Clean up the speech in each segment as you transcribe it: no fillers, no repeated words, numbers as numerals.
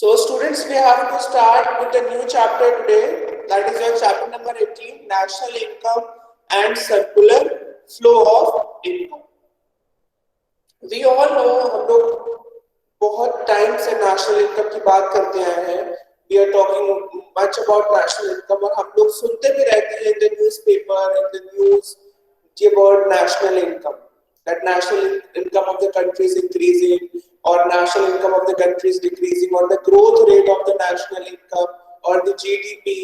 So students, we have to start with a new chapter today. That is your chapter number 18, National Income and Circular Flow of Income. We all know हम लोग बहुत time से national income की बात करते आए हैं. We are talking much about national income और हम लोग सुनते भी रहते हैं in the newspaper, in the news, ये word national income. That national income of the country is increasing or national income of the country is decreasing or the growth rate of the national income or the GDP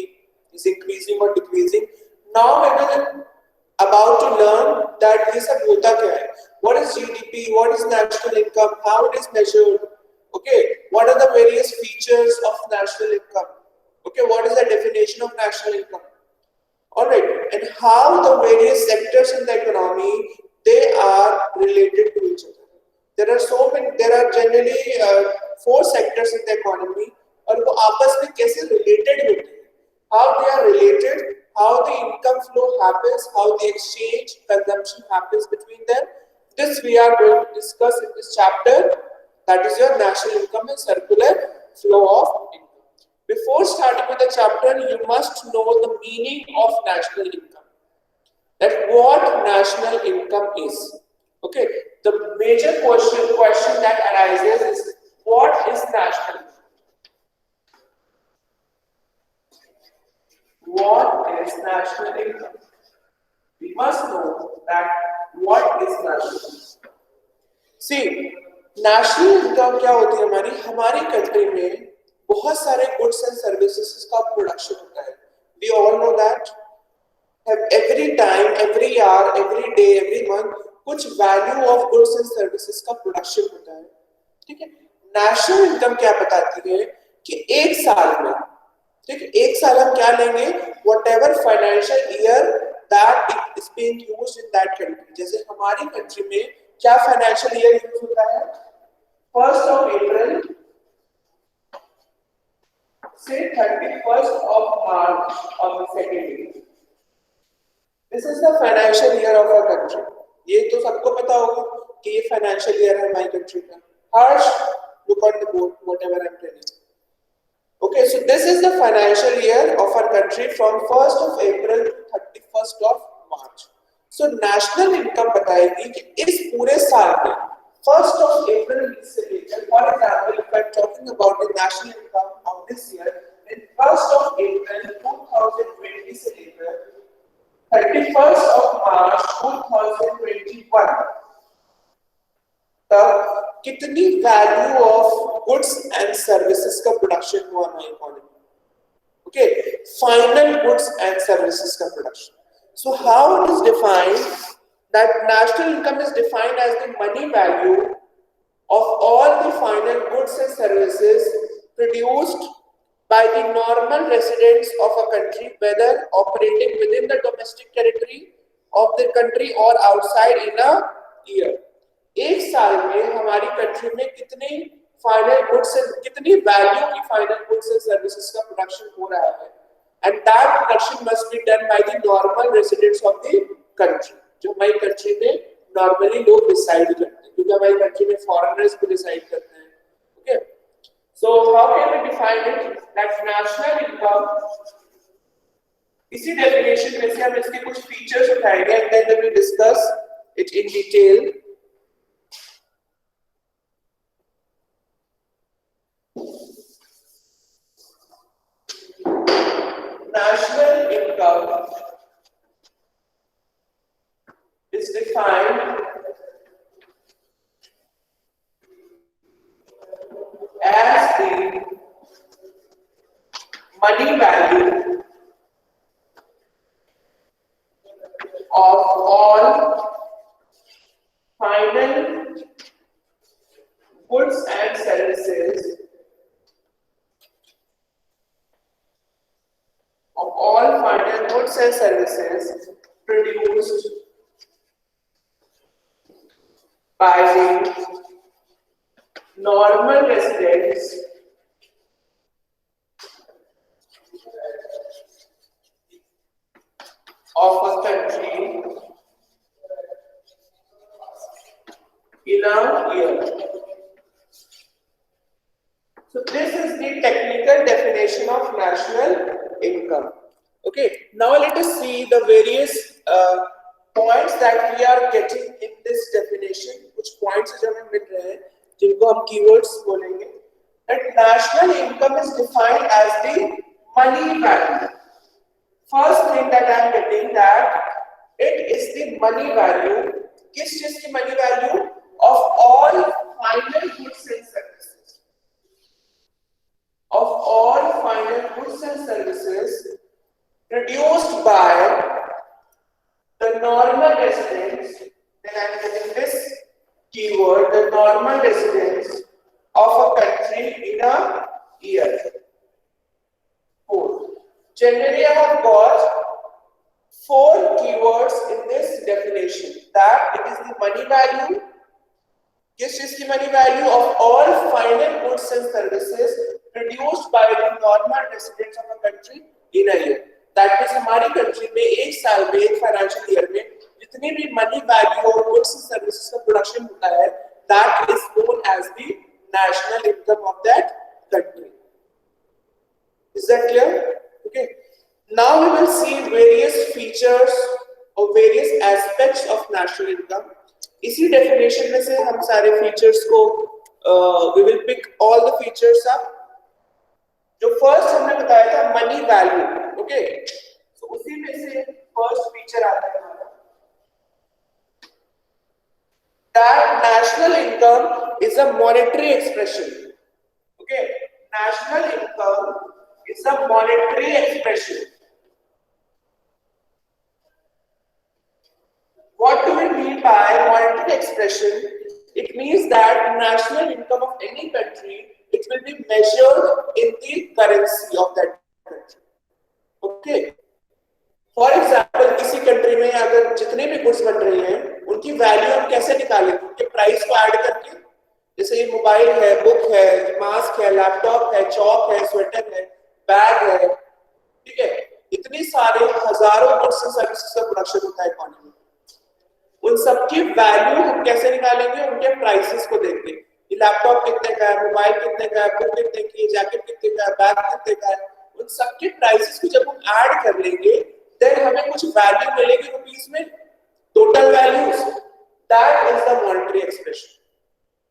is increasing or decreasing. Now we will about to learn that ये सब होता क्या है. What is GDP? What is national income? How it is measured? Okay, what are the various features of national income? Okay, what is the definition of national income? All right, and how the various sectors in the economy they are related to each other. There are so many. There are generally 4 sectors in the economy, और वो आपस में कैसे related होते हैं? How they are related? How the income flow happens? How the exchange consumption happens between them? This we are going to discuss in this chapter. That is your national income and circular flow of income. Before starting with the chapter, you must know the meaning of national income. That what national income is. Okay. The major question that arises is what is national income? What is national income? We must know that what is national income. See, national income क्या होती है हमारी country में बहुत सारे goods and services का production होता है. We all know that every time, every year, every day, every month कुछ value of goods and services का प्रोडक्शन होता है. ठीक है. नेशनल इनकम क्या बताती है कि एक साल में, ठीक है, एक साल हम क्या लेंगे, whatever financial year that is being used in that country. जैसे हमारी कंट्री में क्या फाइनेंशियल ईयर यूज होता है, 1st of April से 31st of March of the second year. This is the financial year of our country. ये तो सबको पता होगा कि ये फाइनेंशियल ईयर है हमारी कंट्री का. Harsh, look on the board, whatever I'm telling you. Okay, so this is the financial year of our country from 1st of April to 31st of March. So national income बताएगी कि इस पूरे साल में 1st of April से लेकर, for example, if I'm talking about the national income of this year, in 1st of April 2020 से लेकर 31st of March 2021 तक कितनी value of goods and services का प्रोडक्शन हुआ हमारी economy. Okay, final goods and services का production. So how it is defined? That national income is defined as the money value of all the final goods and services produced by the normal residents of a country, whether operating within the domestic territory of the country or outside in a year. एक साल में हमारी country में कितनी final goods से कितनी value की final goods and services का प्रोडक्शन हो रहा है, and that production must be done by the normal residents of the country. जो हमारी कंट्री में नॉर्मली लोग डिसाइड करते हैं, क्योंकि हमारी कंट्री में फॉरेनर्स भी डिसाइड करते हैं. Okay, so how can we define it? That national income, इसी डेफिनेशन में से हम इसके कुछ फीचर्स उठाएंगे and then we will discuss it in detail. National income is defined as the money value of all final goods and services produced by the normal residents of a country in a year. So this is the technical definition of national income. Okay, now let us see the various points that we are getting in this definition. Which points है जो हमें मिल रहे हैं, जिनको हम keywords बोलेंगे. That national income is defined as the money value. First thing that I am getting that it is the money value. किस चीज की money value? Of all final goods and services. Of all final goods and services produced by the normal residents, then I am getting this keyword, the normal residents of a country in a year. 4. Generally, I have got 4 keywords in this definition. That it is the money value. किस चीज की money value of all final goods and services produced by the normal residents of a country in a year. That means हमारी country में एक साल में एक financial year में जितनी भी मनी वैल्यू और गुड्स एंड सर्विसेज का प्रोडक्शन होता है, that is known as the national income of that country. Is that clear? Okay. Now we will see various features or various aspects of national income. इसी definition में से हम सारे features को we will pick all the features up. जो first हमने बताया था money value, okay? So उसी में से first feature आता है हमारा. That national income is a monetary expression. Okay, national income is a monetary expression. What do we mean by monetary expression? It means that national income of any country, it will be measured in the currency of that country. Okay. For example, किसी country में अगर जितने भी goods बन रही हैं, उनकी value हम कैसे निकालेंगे? उनके प्राइस को ऐड करके, जैसे ये मोबाइल है, बुक है, मास्क है, लैपटॉप है, चॉक है, स्वेटर है, बैग है, ठीक है? इतनी सारे हजारों गुड्स एंड सर्विसेज का प्रोडक्शन होता है इकोनॉमी में. उन सबकी वैल्यू हम कैसे निकालेंगे? उनके प्राइसेस को देख के. ये लैपटॉप कितने का है, मोबाइल कितने का है, बुक कितने की है, जैकेट कितने का है, बैग कितने का है, उन सबके प्राइसेस को जब हम ऐड कर लेंगे, देन हमें कुछ वैल्यू मिलेगी रुपीस में, total values. That is the monetary expression.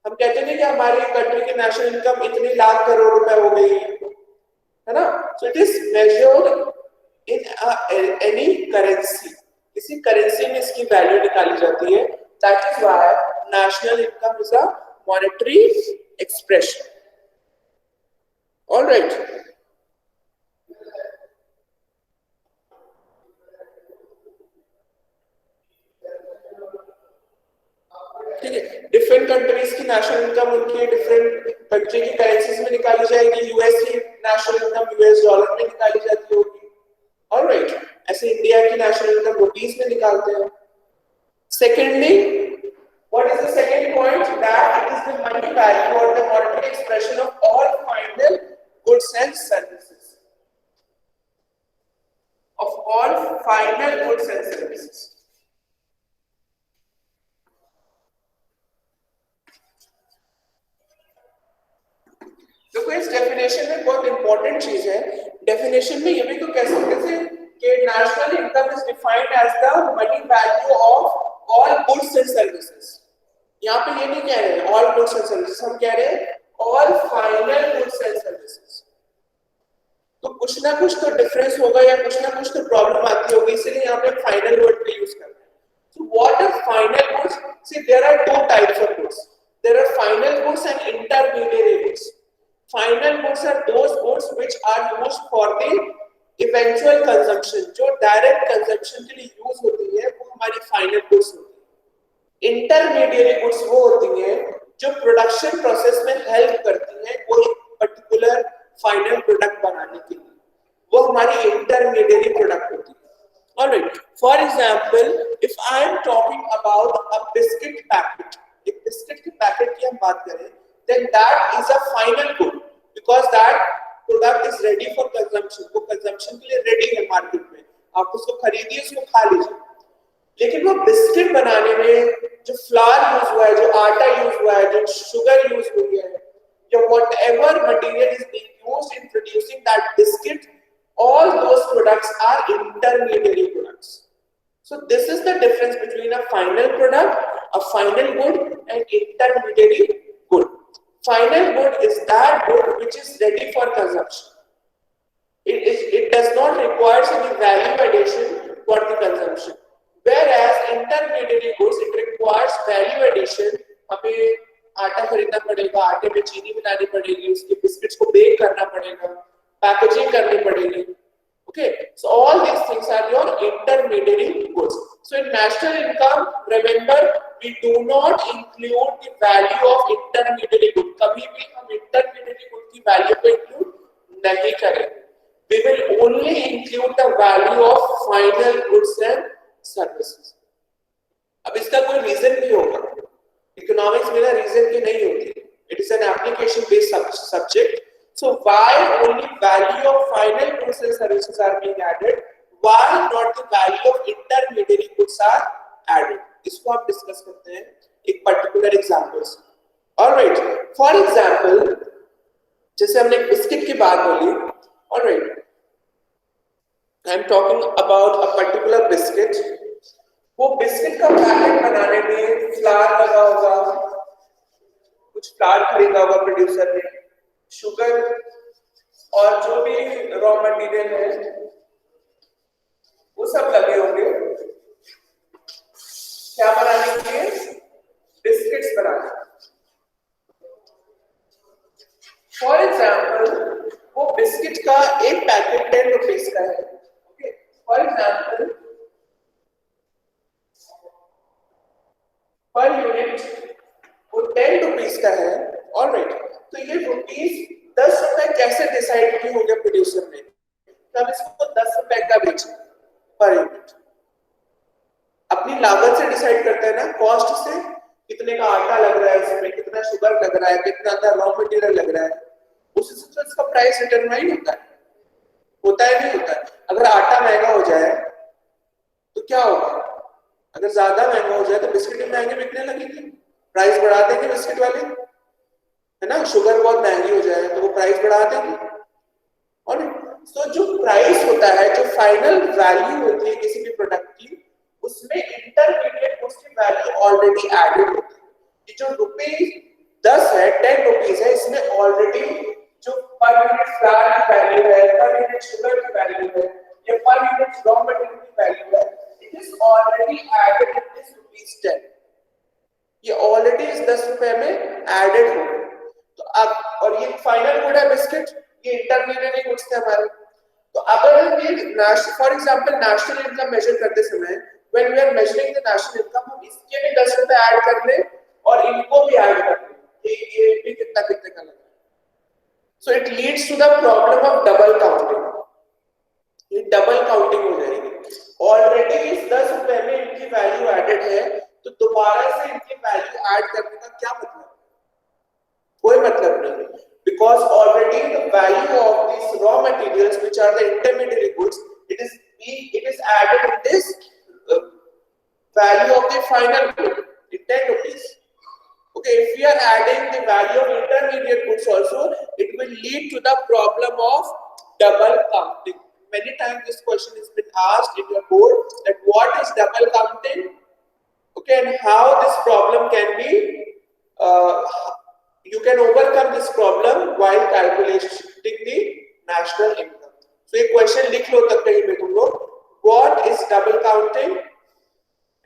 हम कहते हैं कि हमारी कंट्री की नेशनल इनकम इतनी लाख करोड़ रुपए हो गई है ना. So it is measured in any currency. किसी करेंसी में इसकी वैल्यू निकाली जाती है. That is why national income is a monetary expression. Alright. ठीक है. डिफरेंट कंट्रीज की नेशनल इनकम उनकी डिफरेंट कंट्री की करेंसीज में निकाली जाएगी. यूएस की नेशनल इनकम यूएस डॉलर में निकाली जाती होगी. ऑलराइट. ऐसे इंडिया की नेशनल इनकम रुपीस में निकालते हैं. Secondly, what is the second point? That it is the money value और the monetary expression of all final goods and services. Of all final goods and services. देखो इस definition में बहुत important चीज है. डेफिनेशन में ये भी तो कह सकते थे कि national income is defined as the money value of all goods and services. यहाँ पे ये नहीं कह रहे हैं ऑल गुड्स एंड सर्विसेज, हम कह रहे हैं all final goods and services. तो कुछ ना कुछ तो डिफरेंस होगा या कुछ ना कुछ तो प्रॉब्लम आती होगी, इसलिए यहाँ पे फाइनल वर्ड का यूज कर रहे हैं. So what are final goods? See there are two types of goods. There are final goods and intermediate goods. Final goods are those goods which are used for the eventual consumption. जो direct consumption के लिए use होती है वो हमारी final goods होती है. Intermediate goods वो होती हैं जो production process में help करती हैं कोई particular final product बनाने के लिए. वो हमारी intermediate product होती है. Alright. For example, if I am talking about a biscuit packet, एक biscuit के पैकेट की हम बात करें, then that is a final good because that product is ready for consumption. वो consumption के लिए ready है मार्केट में. आप उसको खरीदिए, उसको खा लीजिए. लेकिन वो बिस्किट बनाने में जो फ्लावर यूज हुआ है, जो आटा यूज हुआ है, जो शुगर यूज हुई है, या whatever material is being used in producing that biscuit, all those products are intermediary products. So this is the difference between a final product, a final good, and intermediary good. Final good is that good which is ready for consumption. It does not require any value addition for the consumption. Whereas intermediary goods, it requires value addition. हमें आटा खरीदना पड़ेगा, आटे में चीनी मिलानी पड़ेगी, उसके biscuits को बेक करना पड़ेगा, पैकेजिंग करनी पड़ेगी. Okay, so all these things are your intermediary goods. So in national income, remember we do not include the value of intermediary good. कभी भी हम intermediary good की value को include नहीं करेंगे. We will only include the value of final goods and services. अब इसका कोई रीजन नहीं होगा. इकोनॉमिक्स में ना रीजन की नहीं होती. It is an application based subject. So why only value of final goods and services are being added? Why not the value of intermediary goods are added? इसको आप डिस्कस करते हैं एक पर्टिकुलर एग्जांपल से. Alright. For example, जैसे हमने biscuit की बात बोली. Alright. I am talking about a particular biscuit. वो बिस्किट का पैकेट बनाने में फ्लावर लगा होगा, कुछ फ्लावर खरीदा होगा प्रोड्यूसर ने, शुगर और जो भी रॉ मटेरियल है वो सब लगे होंगे क्या बनाने के लिए? बिस्किट्स बनाने. फॉर एग्जाम्पल वो बिस्किट का एक पैकेट 10 रुपीज का है. For example, per unit वो 10 रुपीज का है. ऑलराइट, तो ये रुपीज 10 रुपए कैसे डिसाइड की होंगे प्रोड्यूसर ने? हम इसको 10 रुपए का बेचें पर यूनिट. अपनी लागत से डिसाइड करते हैं ना, कॉस्ट से. कितने का आटा लग रहा है इसमें, कितना शुगर लग रहा है, कितना अंदर रॉ मटेरियल लग रहा है, उसी से इसका प्राइस डिटरमाइन होता है. होता है नहीं होता है? अगर आटा महंगा हो जाए तो क्या होगा? अगर ज्यादा महंगा हो जाए तो बिस्किट महंगे बिकने लगेंगे, प्राइस बढ़ा देंगे बिस्किट वाले, है ना. शुगर बहुत महंगी हो जाए तो वो प्राइस बढ़ा देंगे. और तो जो प्राइस होता है, जो फाइनल वैल्यू होती है किसी भी प्रोडक्ट की, उसमें इंटरमीडिएट गुड्स की वैल्यू ऑलरेडी एडेड होती है. ये जो रुपीज 10 है, 10 रुपीज है, इसमें ऑलरेडी जो पर यूनिट फ्लावर की वैल्यू है, पर यूनिट शुगर की वैल्यू है, या पर यूनिट रॉ मटेरियल की वैल्यू है, it is already added in this rupees 10. ये ऑलरेडी इस 10 रुपए में एडेड हो. तो अब और ये फाइनल गुड है बिस्किट, ये इंटरमीडिएट गुड्स थे हमारे. तो अगर हम ये for example national income measure करते समय, when we are measuring the national income, हम इसके भी 10 रुपए ऐड कर ले और इनको भी ऐड कर ले, ये भी कितना कितने का लगा. So it leads to the problem of double counting. ये डबल काउंटिंग हो जाएगी. ऑलरेडी इस 10 रुपए में इनकी वैल्यू एडेड है, तो दोबारा से इनकी वैल्यू ऐड करने का क्या मतलब? कोई मतलब नहीं. Because already the value of these raw materials, which are the intermediary goods, it is added in this value of the final good, in 10 rupees. Okay, if we are adding the value of intermediate goods also, it will lead to the problem of double counting. Many times this question has been asked in your board that what is double counting? Okay, and how this problem can be, you can overcome this problem while calculating the national income. So ये question लिख लो तक कहीं पे तुम लोग, what is double counting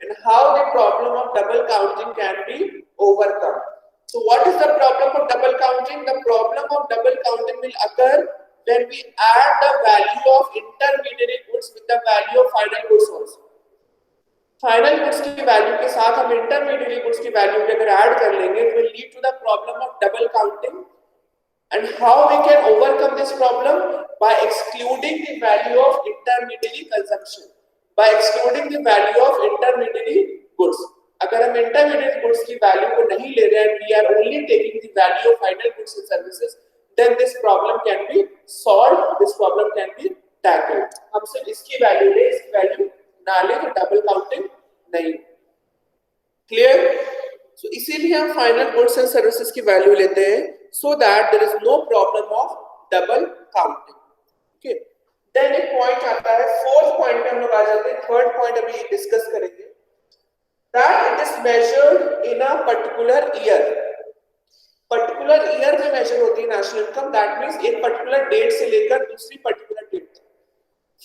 and how the problem of double counting can be overcome. So what is the problem of double counting? The problem of double counting will occur when we add the value of intermediary goods with the value of final goods also. Final goods की value के साथ हम intermediary goods की value भी अगर add कर लेंगे, it will lead to the problem of double counting. And how we can overcome this problem? By excluding the value of intermediary consumption, by excluding the value of intermediary goods. अगर हम intermediate goods की value को नहीं ले रहे हैं, we are only taking the value of final goods and services, then this problem can be solved, this problem can be tackled. हम सिर्फ इसकी वैल्यू ले, इसकी वैल्यू ना ले तो डबल काउंटिंग नहीं. क्लियर? सो इसीलिए हम फाइनल गुड्स एंड सर्विसेज की वैल्यू लेते हैं so that there is no problem of double counting. Okay, then एक point आता है, fourth point पे हम लोग आ जाते हैं, third point अभी discuss करेंगे, that it is measured in a particular year. Particular year में मेजर होती है नेशनल इनकम, दैट मींस एक पर्टिकुलर डेट से लेकर दूसरी पर्टिकुलर डेट तक.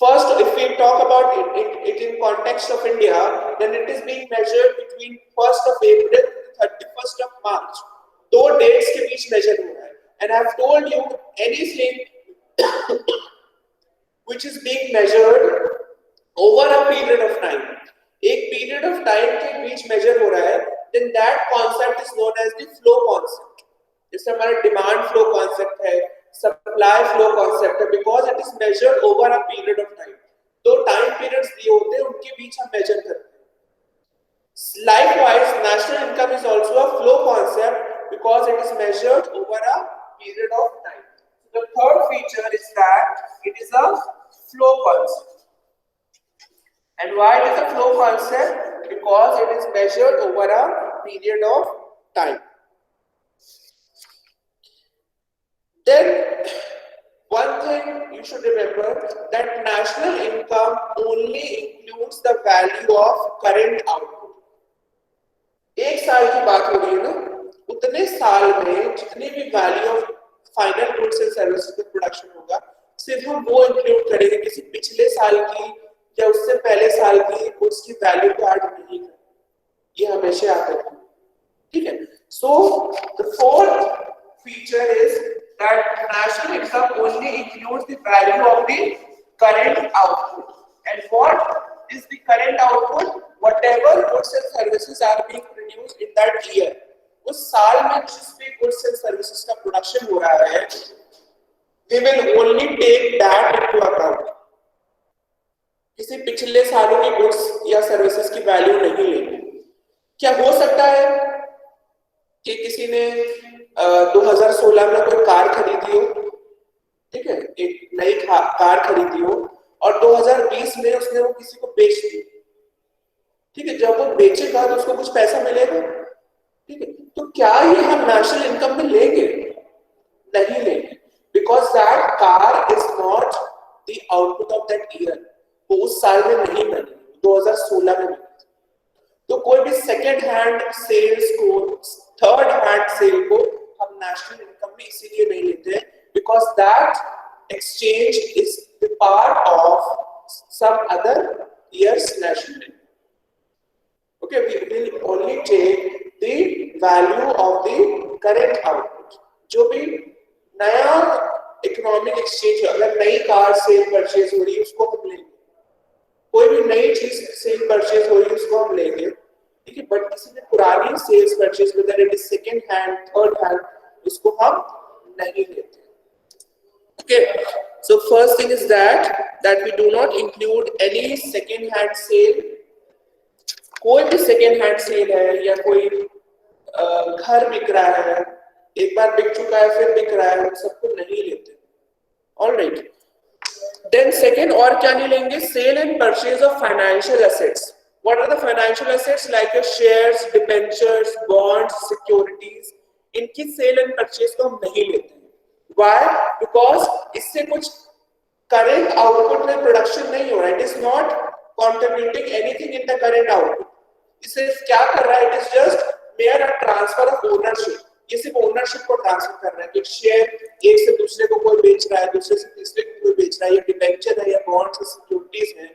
First, if we talk about it in context of India, then it is being measured between 1st of April to 31st of March. दो dates के बीच measure हो रहा है. And I have told you anything which is being measured over a period of time. एक period of time के बीच measure हो रहा है, then that concept is known as the flow concept. जैसे हमारा demand flow concept है, supply flow concept है, because it is measured over a period of time. दो time periods दिए होते हैं, उनके बीच हम measure करते हैं. Likewise, national income is also a flow concept because it is measured over a period of time. The third feature is that it is a flow concept. And why it is a flow concept? Because it is measured over a period of time. Then one thing you should remember, that national income only includes the value of current output. एक साल की बात हो रही है ना, उतने साल में जितनी भी value of final goods and services का प्रोडक्शन होगा, सिर्फ हम वो इंक्लूड करेंगे, किसी पिछले साल की या उससे पहले साल की गुड्स की वैल्यू को ऐड नहीं करेंगे. ये हमेशा याद रखना, ठीक है. So the fourth feature is that national income only includes the value of the current output. And what is the current output? Whatever goods and services are being produced in that year. उस साल में जिस भी goods and services का production हो रहा है, we will only take that into account. किसी पिछले सालों की goods या services की value नहीं लेंगे. क्या हो सकता है कि किसी ने 2016 में कोई कार खरीदी हो, ठीक है, एक नई कार खरीदी हो, और 2020 में उसने वो किसी को बेच दी, ठीक है. जब वो बेचेगा तो उसको कुछ पैसा मिलेगा, ठीक है. तो क्या ये हम नेशनल इनकम में लेंगे? नहीं लेंगे, because that car is not the output of that year. वो उस साल में नहीं बनी, 2016 में बनी. तो कोई भी सेकेंड हैंड सेल्स को, थर्ड हैंड सेल को हम नेशनल इनकम में इसीलिए नहीं लेते हैं, because that exchange is the part of some other years national income. Okay, we will only take the value of the current output. जो भी नया इकोनॉमिक एक्सचेंज, अगर नई कार सेल परचेज हो रही है उसको हम लेंगे, कोई भी नई चीज सेल परचेज हो रही है उसको हम लेंगे, ठीक है. बट किसी ने पुरानी sales purchase, whether it is second hand, third hand, उसको हम नहीं लेते. Okay, so first thing is that we do not include any second hand sale. कोई भी सेकंड हैंड सेल है या कोई घर बिक रहा है, एक बार बिक चुका है फिर बिक रहा है, हम सबको नहीं लेते. ऑलराइट. देन सेकंड, और क्या नहीं लेंगे? Sale and purchase of financial assets. What are the financial assets? Like your shares, debentures, bonds, securities. इनकी सेल एंड परचेज को हम नहीं लेते. Why? Because इससे कुछ current output में प्रोडक्शन नहीं हो रहा है. It is not contributing anything in the current output. इसे क्या कर रहा है? It is just mere a transfer of ownership. ये सिर्फ ओनरशिप को ट्रांसफर कर रहा है. एक शेयर एक से दूसरे को कोई बेच रहा है, दूसरे से तीसरे को कोई बेच रहा है, या डिबेंचर है या बॉन्ड्स या सिक्योरिटीज है.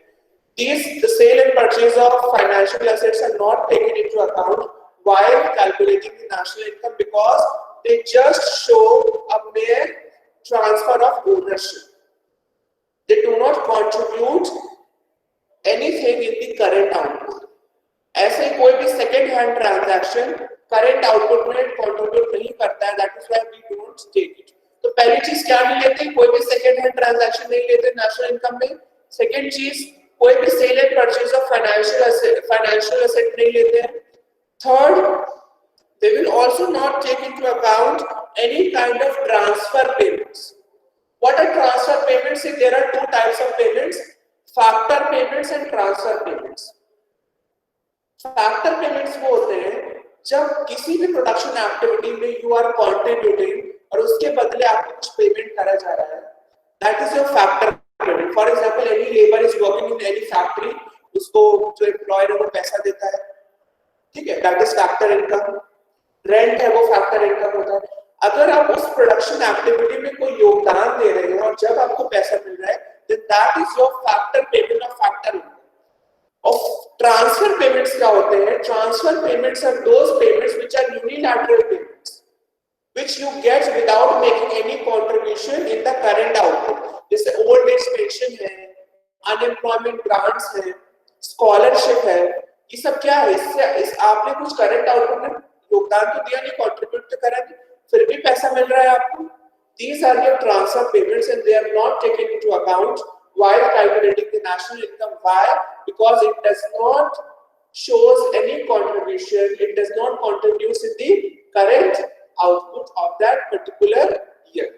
The sale and purchase of financial assets are not taken into account while calculating the national income, because they just show a mere transfer of ownership. They do not contribute anything in the current output. ऐसे कोई भी second hand transaction current output में contribute नहीं करता है. That is why we don't take it. तो पहली चीज क्या नहीं लेते? कोई भी second hand transaction नहीं लेते national income में. Second चीज, कोई भी sale and purchase of financial asset नहीं लेते हैं. Third, they will also not take into account any kind of transfer payments. What are transfer payments? There are two types of payments, factor payments and transfer payments. Factor payments वो होते हैं जब किसी भी production activity में you are contributing उसके बदले आपको कुछ पेमेंट करा जा रहा है, that is your factor payment. For example any labour is working in any factory, उसको जो एम्प्लॉयर है वो पैसा देता है, ठीक है, that is factor income. Rent है वो फैक्टर इनकम होता है. अगर आप उस प्रोडक्शन एक्टिविटी में कोई योगदान दे रहे हो और जब आपको पैसा मिल रहा है, then that is your factor payment or factor income. और ट्रांसफर पेमेंट्स क्या होते हैं? Transfer payments are those payments which are unilateral payments which you get without making any contribution in the current output. जैसे old age pension है, unemployment grants है, scholarship है, ये सब क्या है? इससे आपने कुछ करंट आउटपुट में योगदान तो दिया नहीं, कंट्रीब्यूट तो करा नहीं, फिर भी पैसा मिल रहा है आपको. These are your transfer payments and they are not taken into account while calculating the national income. Why? Because it does not shows any contribution, it does not contribute in the current output of that particular year.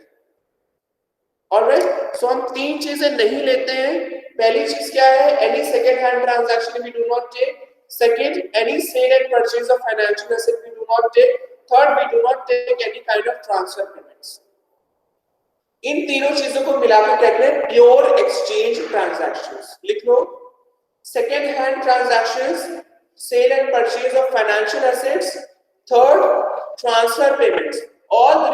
Alright, so हम तीन चीजें नहीं लेते हैं. पहली चीज क्या है? Any second hand transaction we do not take. Second, any sale and purchase of financial asset we do not take. Third, we do not take any kind of transfer payments. इन तीनों चीजों को मिलाकर कहते हैं प्योर एक्सचेंज ट्रांजैक्शंस. लिख लो. Second hand transactions, sale and purchase of financial assets, third transfer payments. All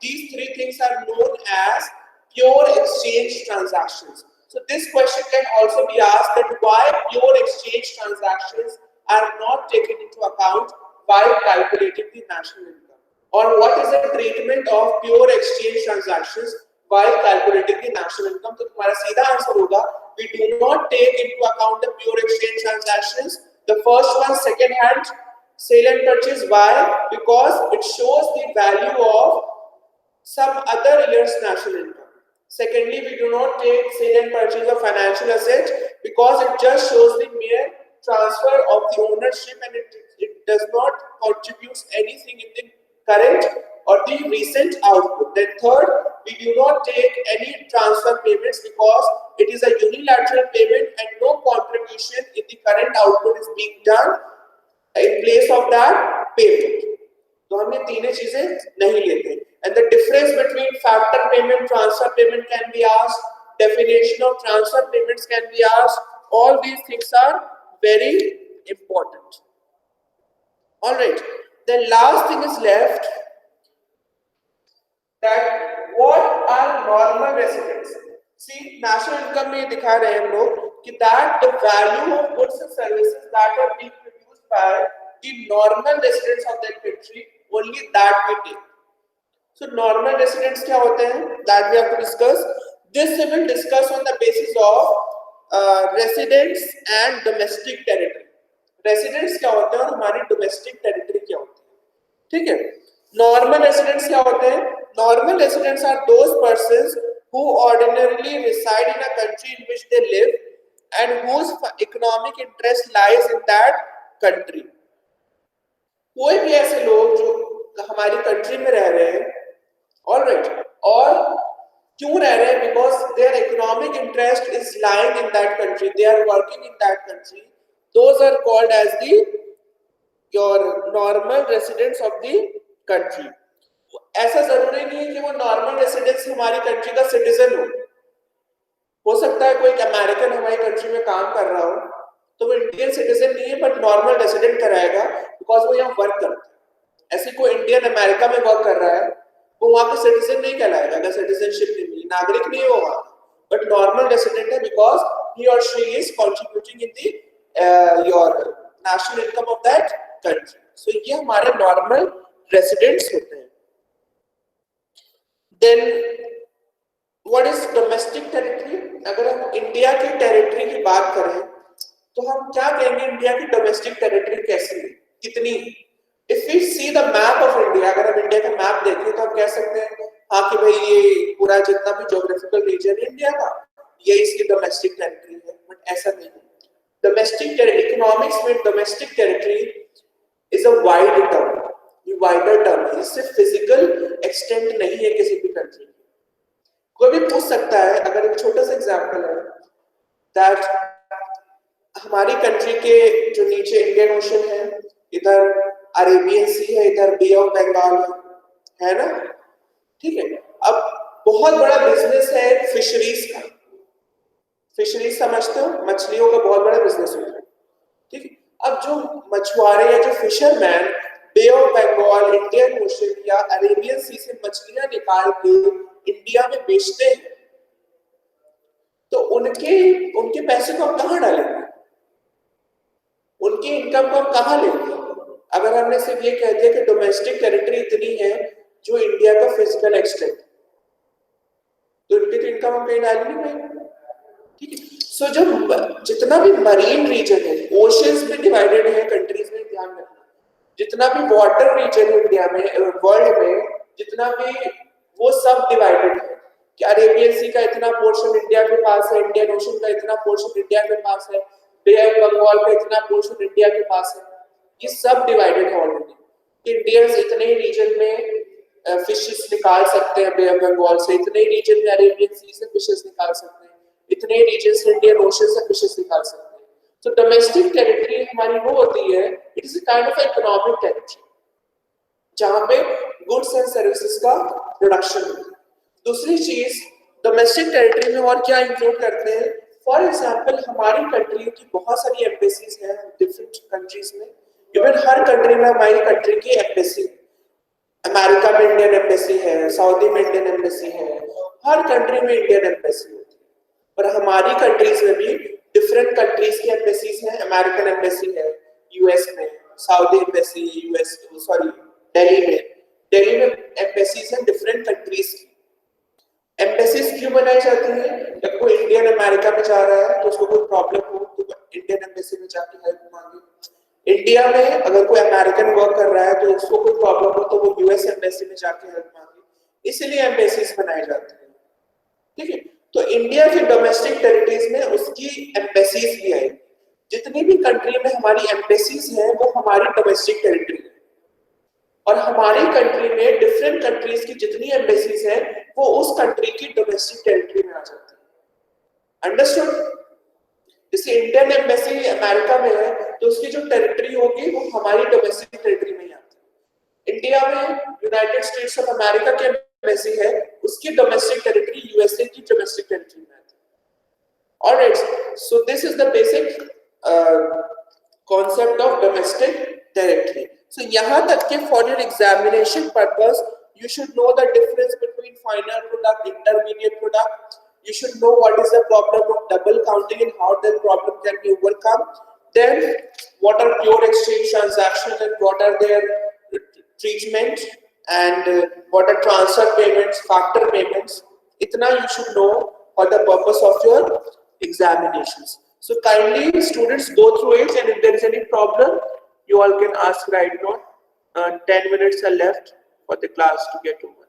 these three things are known as pure exchange transactions. So this question can also be asked that why pure exchange transactions are not taken into account while calculating the national income, or what is the treatment of pure exchange transactions while calculating the national income. तो तुम्हारा सीधा answer होगा we do not take into account the pure exchange transactions. The first one, second hand sale and purchase. Why? Because it shows the value of some other year's national income. Secondly, we do not take sale and purchase of financial assets because it just shows the mere transfer of the ownership and it does not contribute anything in the current or the recent output. Then third, we do not take any transfer payments because it is a unilateral payment and no contribution in the current output is being done in place of that payment. तो हम ये तीनों चीजें नहीं लेते. And the difference between factor payment, transfer payment can be asked. Definition of transfer payments can be asked. All these things are very important. All right. The last thing is left. That what are normal residents? See, national income में दिखा रहे हैं हम लोग कि that the value of goods and services that are being produced by the normal residents of that country, only that we take. So normal residents क्या होते हैं? That we have to discuss. This we will discuss on the basis of residents and domestic territory. Residents क्या होते हैं और हमारी domestic territory क्या होती है? ठीक है. Normal residents क्या होते हैं? Normal residents are those persons who ordinarily reside in a country in which they live and whose economic interest lies in that country. कोई भी ऐसे लोग जो हमारी कंट्री में रह रहे हैं, all right, और क्यों रह रहे हैं? Because their economic interest is lying in that country, they are working in that country. Those are called as your normal residents of the country. ऐसा जरूरी नहीं है कि वो नॉर्मल रेसिडेंट्स हमारी कंट्री का सिटीजन हो सकता है कोई अमेरिकन हमारी कंट्री में काम कर रहा हो तो वो इंडियन सिटीजन नहीं है बट नॉर्मल रेसिडेंट कराएगा बिकॉज वो यहाँ वर्क करता है. ऐसे कोई इंडियन अमेरिका में वर्क कर रहा है वो वहाँ पे सिटीजन नहीं कहलाएगा अगर सिटीजनशिप नहीं मिली, नागरिक नहीं होगा, बट नॉर्मल रेसिडेंट है बिकॉज ही और she is contributing in the your national income of that country. So ये हमारे नॉर्मल रेसिडेंट्स होते हैं. Then what is domestic territory? अगर हम इंडिया की टेरिटरी की बात करें तो हम क्या कहेंगे इंडिया की डोमेस्टिक टेरिटरी कैसी है, कितनी? If we see the map of India, अगर हम इंडिया का मैप देखें तो हम कह सकते हैं हाँ कि भाई ये पूरा जितना भी ज्योग्राफिकल रीजन है इंडिया का ये इसकी डोमेस्टिक टेरिटरी है, बट ऐसा नहीं है. डोमेस्टिक इकोनॉमिक्स में domestic territory is a wide term, ये वाइडर टर्म है, इससे फिजिकल एक्सटेंट नहीं है किसी भी कंट्री. कोई भी पूछ सकता है, अगर एक छोटा सा एग्जांपल है दैट हमारी कंट्री के जो नीचे इंडियन ओशन है, इधर अरेबियन सी है, इधर बे ऑफ बंगाल है ना, ठीक है। अब बहुत बड़ा बिजनेस है फिशरीज का, फिशरीज समझते हो, मछलियों का बहुत बड़ा बिजनेस होता है, ठीक है। अब जो मछुआरे या जो fisherman bay of Bengal, Indian ocean या अरेबियन सी से मछलियां निकाल के इंडिया में बेचते हैं, तो उनके उनके पैसे को हम कहाँ डालेंगे, उनकी इनकम को हम कहाँ लेंगे? अगर हमने सिर्फ ये कह दिया कि डोमेस्टिक टेरिटरी इतनी है जो इंडिया का फिजिकल एक्सटेंट, तो इनकी तो इनकम हम कहीं डाल नहीं पाएंगे, ठीक है। सो जब जितना भी मरीन रीजन है, ओशंस में डिवाइडेड है कंट्रीज में, ध्यान रखना, जितना भी वाटर रीजन है इंडिया में, वर्ल्ड में जितना भी, वो सब डिवाइडेड है कि अरेबियन सी का इतना पोर्शन इंडिया के पास है, इंडियन ओशन का इतना पोर्शन इंडिया के पास है, बे ऑफ बंगाल का इतना पोर्शन इंडिया के पास है, ये सब डिवाइडेड है ऑलरेडी। इंडियंस इतने ही रीजन में फिशेस निकाल सकते हैं बे ऑफ बंगाल से, इतने ही रीजन में अरेबियन सी से फिशेस निकाल सकते हैं, इतने ही रीजन से इंडियन ओशन से फिशेस निकाल सकते हैं। तो डोमेस्टिक टेरिटरी हमारी वो होती है, it is a kind of economic territory जहां पे गुड्स एंड सर्विसेज का प्रोडक्शन होता है। दूसरी चीज डोमेस्टिक टेरिटरी में और क्या इंक्लूड करते हैं, फॉर एग्जांपल हमारी कंट्री की बहुत सारी एम्बेसीज हैं डिफरेंट कंट्रीज में, इवन हर कंट्री में हमारी कंट्री की एम्बेसी, अमेरिका में इंडियन एम्बेसी है, सऊदी में इंडियन एम्बेसी है, हर कंट्री में इंडियन एम्बेसी होती है। और हमारी कंट्रीज में भी डिफरेंट कंट्रीज की एम्बेसीज हैं, अमेरिकन एम्बेसी है यूएस में, Saudi embassy US, sorry Delhi में एम्बेसीज हैं डिफरेंट कंट्रीज की। एम्बेसीज क्यों बनाई जाती है? जब कोई इंडियन अमेरिका में जा रहा है तो उसको कोई प्रॉब्लम हो तो इंडियन एम्बेसी में जाके हेल्प मांगे, इंडिया में अगर कोई अमेरिकन वर्क कर रहा है तो उसको कोई प्रॉब्लम हो तो वो यूएस एम्बेसी में जाके हेल्प मांगे, इसलिए एम्बेसीज बनाई जाती है, ठीक है। तो इंडिया की डोमेस्टिक टेरिटरीज में उसकी एम्बेसीज भी आई, जितनी भी कंट्री में हमारी एम्बेसीज हैं वो हमारी डोमेस्टिक टेरिटरी है, और हमारी कंट्री में डिफरेंट कंट्रीज की जितनी एम्बेसीज हैं वो उस कंट्री की डोमेस्टिक टेरिटरी में आ जाती है। अंडरस्टूड? जैसे इंडियन एम्बेसी अमेरिका में है तो उसकी जो टेरिटरी होगी वो हमारी डोमेस्टिक टेरिटरी में ही आती है। इंडिया में यूनाइटेड स्टेट्स ऑफ अमेरिका की एम्बेसी है, उसकी डोमेस्टिक टेरिटरी यूएसए की डोमेस्टिक टेरिटरी में आती है। Alright, so this is the basic concept of domestic territory. So यहाँ तक के for your examination purpose you should know the difference between final product, intermediate product. You should know what is the problem of double counting and how that problem can be overcome. Then what are pure exchange transactions and what are their treatment, and what are transfer payments, factor payments. Itna you should know for the purpose of your examinations. So kindly students go through it, and if there is any problem you all can ask right now. 10 minutes are left for the class to get over.